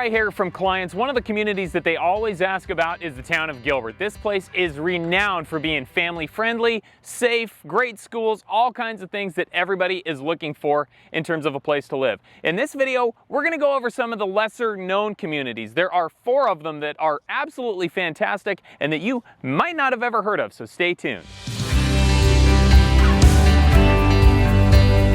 I hear from clients, one of the communities that they always ask about is the town of Gilbert. This place is renowned for being family friendly, safe, great schools, all kinds of things that everybody is looking for in terms of a place to live. In this video, we're going to go over some of the lesser known communities. There are 4 of them that are absolutely fantastic and that you might not have ever heard of, so stay tuned.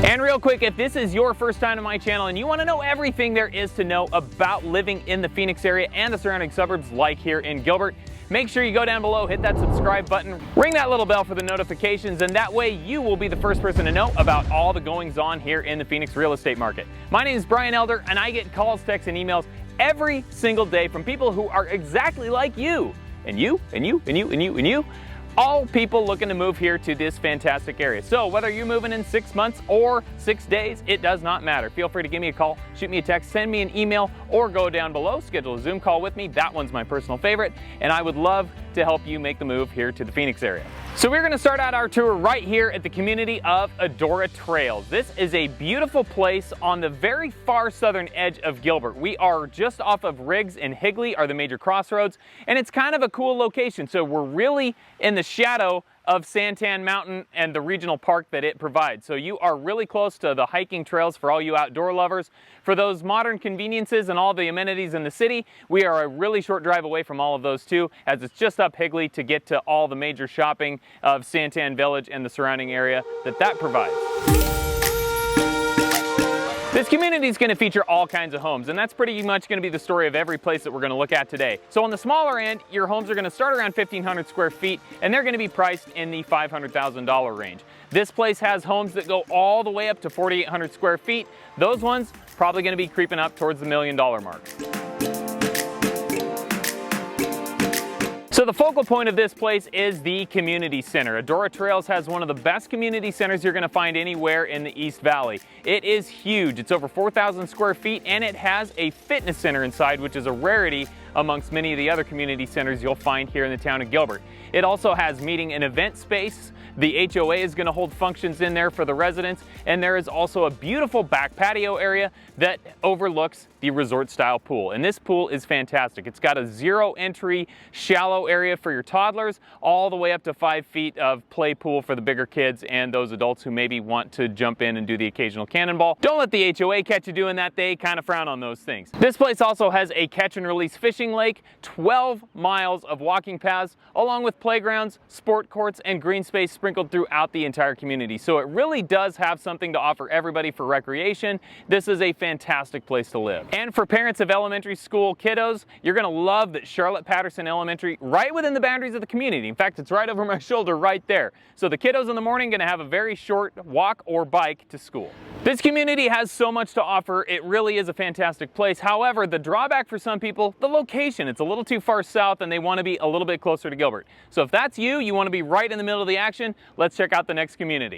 And real quick, if this is your first time to my channel and you want to know everything there is to know about living in the Phoenix area and the surrounding suburbs like here in Gilbert, make sure you go down below, hit that subscribe button, ring that little bell for the notifications, and that way you will be the first person to know about all the goings on here in the Phoenix real estate market. My name is Brian Elder and I get calls, texts, and emails every single day from people who are exactly like you. And you, and you, and you, and you, and you. All people looking to move here to this fantastic area. So whether you're moving in 6 months or 6 days, it does not matter. Feel free to give me a call, shoot me a text, send me an email, or go down below, schedule a Zoom call with me. That one's my personal favorite, and I would love to help you make the move here to the Phoenix area. So we're going to start out our tour right here at the community of Adora Trails. This is a beautiful place on the very far southern edge of Gilbert. We are just off of Riggs and Higley are the major crossroads, and it's kind of a cool location. So we're really in the shadow of Santan Mountain and the regional park that it provides. So you are really close to the hiking trails for all you outdoor lovers. For those modern conveniences and all the amenities in the city, we are a really short drive away from all of those too, as it's just up Higley to get to all the major shopping of Santan Village and the surrounding area that provides. This community is going to feature all kinds of homes, and that's pretty much going to be the story of every place that we're going to look at today. So on the smaller end, your homes are going to start around 1,500 square feet, and they're going to be priced in the $500,000 range. This place has homes that go all the way up to 4,800 square feet. Those ones probably going to be creeping up towards the $1 million mark. So the focal point of this place is the community center. Adora Trails has one of the best community centers you're going to find anywhere in the East Valley. It is huge. It's over 4,000 square feet, and it has a fitness center inside, which is a rarity amongst many of the other community centers you'll find here in the town of Gilbert. It also has meeting and event space. The HOA is going to hold functions in there for the residents, and there is also a beautiful back patio area that overlooks the resort style pool. And this pool is fantastic. It's got a 0 entry shallow area for your toddlers, all the way up to 5 feet of play pool for the bigger kids and those adults who maybe want to jump in and do the occasional cannonball. Don't let the HOA catch you doing that. They kind of frown on those things. This place also has a catch and release fishing lake, 12 miles of walking paths, along with playgrounds, sport courts, and green space sprinkled throughout the entire community. So it really does have something to offer everybody for recreation. This is a fantastic place to live. And for parents of elementary school kiddos, you're going to love that Charlotte Patterson Elementary right within the boundaries of the community. In fact, it's right over my shoulder right there. So the kiddos in the morning are going to have a very short walk or bike to school. This community has so much to offer. It really is a fantastic place. However, the drawback for some people, the location. It's a little too far south and they want to be a little bit closer to Gilbert. So if that's you, you want to be right in the middle of the action, let's check out the next community.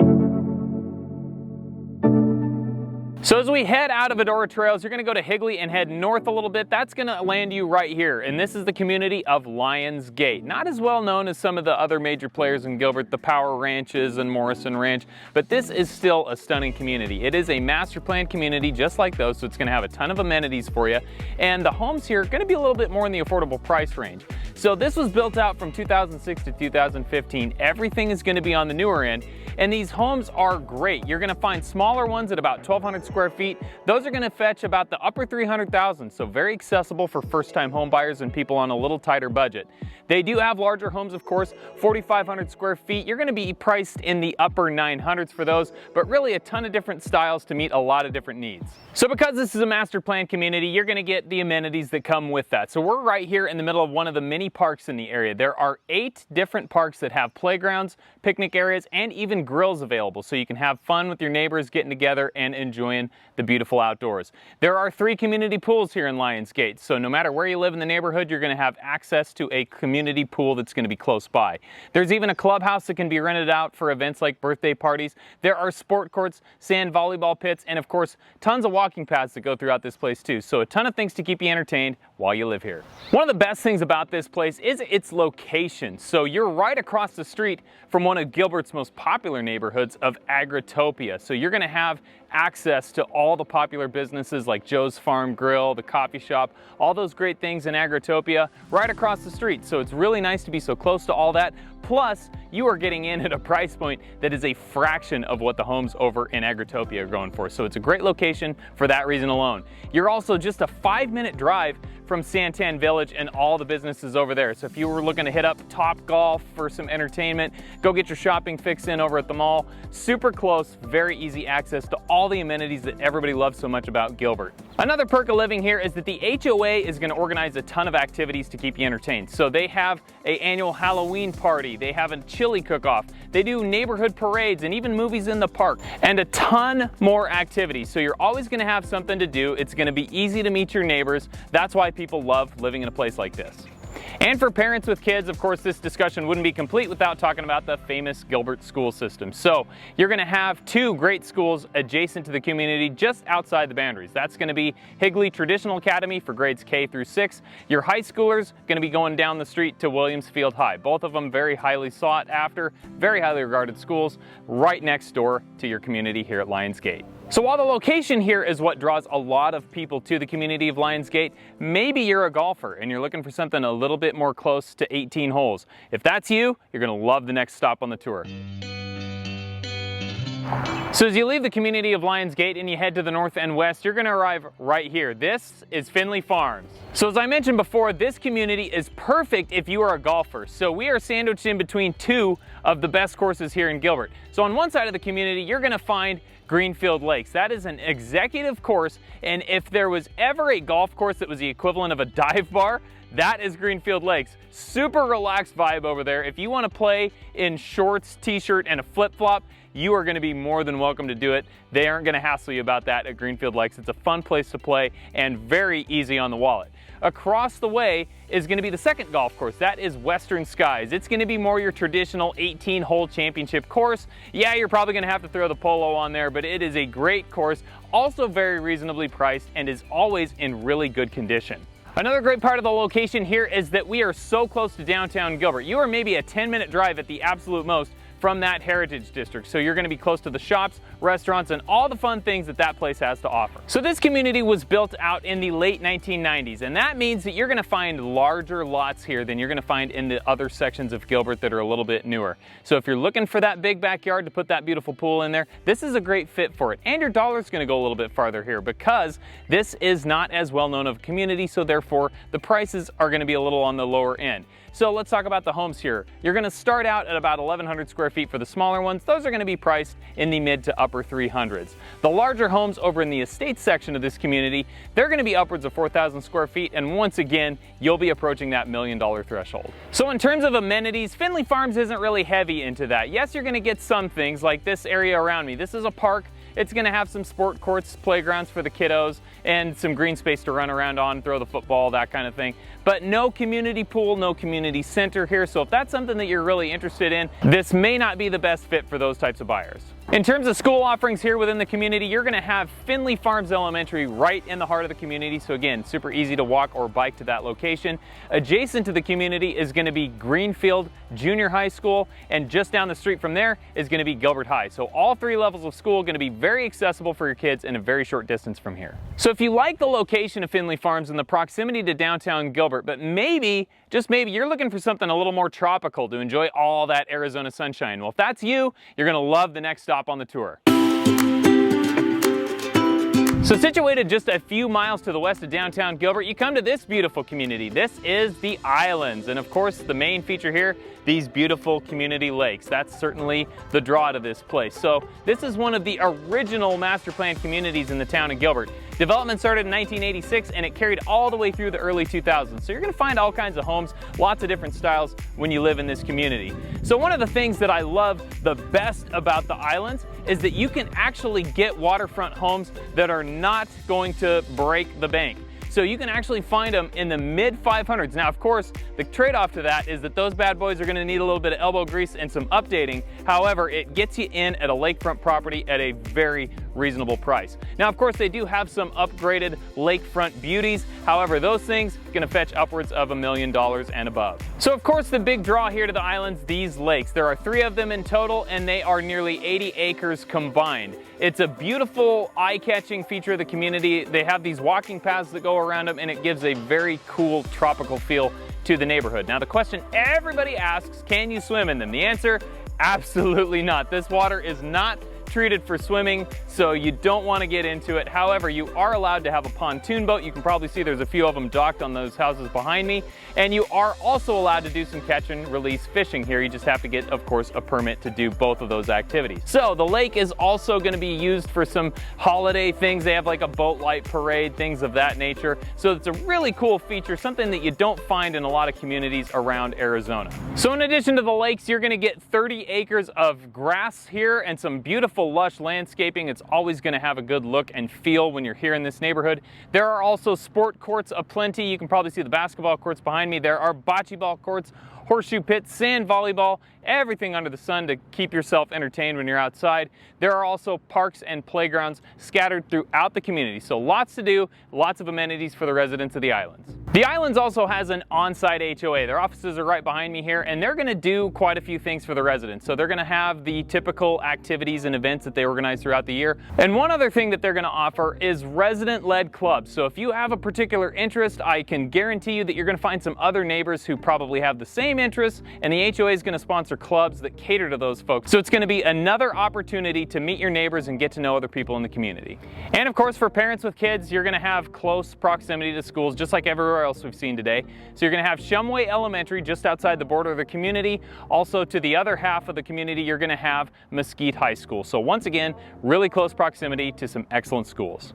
So as we head out of Adora Trails, you're going to go to Higley and head north a little bit. That's going to land you right here. And this is the community of Lions Gate. Not as well known as some of the other major players in Gilbert, the Power Ranches and Morrison Ranch, but this is still a stunning community. It is a master plan community just like those, so it's going to have a ton of amenities for you. And the homes here are going to be a little bit more in the affordable price range. So this was built out from 2006 to 2015. Everything is going to be on the newer end. And these homes are great. You're going to find smaller ones at about 1,200 square feet. Those are going to fetch about the upper 300,000, so very accessible for first-time home buyers and people on a little tighter budget. They do have larger homes, of course, 4,500 square feet. You're going to be priced in the upper 900s for those, but really a ton of different styles to meet a lot of different needs. So because this is a master plan community, you're going to get the amenities that come with that. So we're right here in the middle of one of the many parks in the area. There are 8 different parks that have playgrounds, picnic areas, and even grills available, so you can have fun with your neighbors getting together and enjoying the beautiful outdoors. There are 3 community pools here in Lions Gate, so no matter where you live in the neighborhood, you're going to have access to a community pool that's going to be close by. There's even a clubhouse that can be rented out for events like birthday parties. There are sport courts, sand volleyball pits, and of course, tons of walking paths that go throughout this place too. So a ton of things to keep you entertained while you live here. One of the best things about this place is its location. So you're right across the street from one of Gilbert's most popular neighborhoods of Agritopia. So you're gonna have access to all the popular businesses like Joe's Farm Grill, the coffee shop, all those great things in Agritopia right across the street. So it's really nice to be so close to all that. Plus, you are getting in at a price point that is a fraction of what the homes over in Agritopia are going for. So it's a great location for that reason alone. You're also just a 5-minute drive from Santan Village and all the businesses over there. So if you were looking to hit up Top Golf for some entertainment, go get your shopping fix in over at the mall. Super close, very easy access to all the amenities that everybody loves so much about Gilbert. Another perk of living here is that the HOA is going to organize a ton of activities to keep you entertained. So they have an annual Halloween party, they have a chili cook-off, they do neighborhood parades and even movies in the park, and a ton more activities. So you're always going to have something to do. It's going to be easy to meet your neighbors. That's why people love living in a place like this. And for parents with kids, of course, this discussion wouldn't be complete without talking about the famous Gilbert school system. So you're going to have 2 great schools adjacent to the community just outside the boundaries. That's going to be Higley Traditional Academy for grades K through 6. Your high schoolers going to be going down the street to Williams Field High. Both of them very highly sought after, very highly regarded schools right next door to your community here at Lions Gate. So while the location here is what draws a lot of people to the community of Lions Gate, maybe you're a golfer and you're looking for something a little bit more close to 18 holes. If that's you, you're going to love the next stop on the tour. So as you leave the community of Lions Gate and you head to the north and west, you're going to arrive right here. This is Finley Farms. So as I mentioned before, this community is perfect if you are a golfer. So we are sandwiched in between 2 of the best courses here in Gilbert. So on one side of the community, you're going to find Greenfield Lakes. That is an executive course, and if there was ever a golf course that was the equivalent of a dive bar, that is Greenfield Lakes. Super relaxed vibe over there. If you want to play in shorts, t-shirt, and a flip-flop, you are going to be more than welcome to do it. They aren't going to hassle you about that at Greenfield Lakes. It's a fun place to play and very easy on the wallet. Across the way is going to be the second golf course. That is Western Skies. It's going to be more your traditional 18-hole championship course. Yeah, you're probably going to have to throw the polo on there, but it is a great course, also very reasonably priced, and is always in really good condition. Another great part of the location here is that we are so close to downtown Gilbert. You are maybe a 10-minute drive at the absolute most from that heritage district. So you're going to be close to the shops, restaurants, and all the fun things that that place has to offer. So this community was built out in the late 1990s, and that means that you're going to find larger lots here than you're going to find in the other sections of Gilbert that are a little bit newer. So if you're looking for that big backyard to put that beautiful pool in there, this is a great fit for it. And your dollar's going to go a little bit farther here because this is not as well known of a community, so therefore the prices are going to be a little on the lower end. So let's talk about the homes here. You're going to start out at about 1,100 square feet for the smaller ones. Those are going to be priced in the mid to upper 300s. The larger homes over in the estate section of this community, they're going to be upwards of 4,000 square feet, and once again, you'll be approaching that $1 million threshold. So in terms of amenities, Finley Farms isn't really heavy into that. Yes, you're going to get some things like this area around me. This is a park. It's going to have some sport courts, playgrounds for the kiddos, and some green space to run around on, throw the football, that kind of thing. But no community pool, no community center here. So if that's something that you're really interested in, this may not be the best fit for those types of buyers. In terms of school offerings here within the community, you're going to have Finley Farms Elementary right in the heart of the community. So again, super easy to walk or bike to that location. Adjacent to the community is going to be Greenfield Junior High School, and just down the street from there is going to be Gilbert High. So all 3 levels of school are going to be very accessible for your kids in a very short distance from here. So if you like the location of Finley Farms and the proximity to downtown Gilbert, but maybe, just maybe, you're looking for something a little more tropical to enjoy all that Arizona sunshine. Well, if that's you, you're going to love the next stop on the tour. So situated just a few miles to the west of downtown Gilbert, you come to this beautiful community. This is the Islands, and of course the main feature here, these beautiful community lakes. That's certainly the draw to this place. So this is one of the original master plan communities in the town of Gilbert. Development started in 1986 and it carried all the way through the early 2000s. So you're going to find all kinds of homes, lots of different styles when you live in this community. So one of the things that I love the best about the Islands is that you can actually get waterfront homes that are not going to break the bank. So you can actually find them in the mid 500s. Now, of course, the trade-off to that is that those bad boys are going to need a little bit of elbow grease and some updating. However, it gets you in at a lakefront property at a very reasonable price. Now, of course, they do have some upgraded lakefront beauties. However, those things gonna fetch upwards of $1 million and above. So of course, the big draw here to the islands, these lakes. There are 3 of them in total, and they are nearly 80 acres combined. It's a beautiful, eye-catching feature of the community. They have these walking paths that go around them, and it gives a very cool tropical feel to the neighborhood. Now, the question everybody asks, can you swim in them? The answer, absolutely not. This water is not treated for swimming, so you don't want to get into it. However, you are allowed to have a pontoon boat. You can probably see there's a few of them docked on those houses behind me. And you are also allowed to do some catch and release fishing here. You just have to get, of course, a permit to do both of those activities. So the lake is also going to be used for some holiday things. They have like a boat light parade, things of that nature. So it's a really cool feature, something that you don't find in a lot of communities around Arizona. So in addition to the lakes, you're going to get 30 acres of grass here and some beautiful lush landscaping. It's always going to have a good look and feel when you're here in this neighborhood. There are also sport courts aplenty. You can probably see the basketball courts behind me. There are bocce ball courts, horseshoe pits, sand volleyball, everything under the sun to keep yourself entertained when you're outside. There are also parks and playgrounds scattered throughout the community. So lots to do, lots of amenities for the residents of the islands. The islands also has an on-site HOA. Their offices are right behind me here, and they're gonna do quite a few things for the residents. So they're gonna have the typical activities and events that they organize throughout the year. And one other thing that they're gonna offer is resident-led clubs. So if you have a particular interest, I can guarantee you that you're gonna find some other neighbors who probably have the same interests, and the HOA is gonna sponsor clubs that cater to those folks. So it's gonna be another opportunity to meet your neighbors and get to know other people in the community. And of course, for parents with kids, you're gonna have close proximity to schools, just like everywhere else we've seen today. So you're gonna have Shumway Elementary just outside the border of the community. Also to the other half of the community, you're gonna have Mesquite High School. So once again, really close proximity to some excellent schools.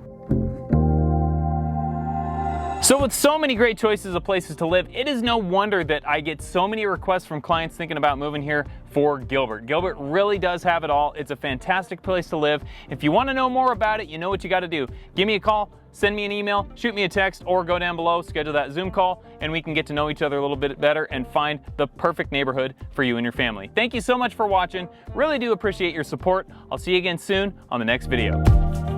So with so many great choices of places to live, it is no wonder that I get so many requests from clients thinking about moving here for Gilbert. Gilbert really does have it all. It's a fantastic place to live. If you want to know more about it, you know what you got to do. Give me a call, send me an email, shoot me a text, or go down below, schedule that Zoom call, and we can get to know each other a little bit better and find the perfect neighborhood for you and your family. Thank you so much for watching. Really do appreciate your support. I'll see you again soon on the next video.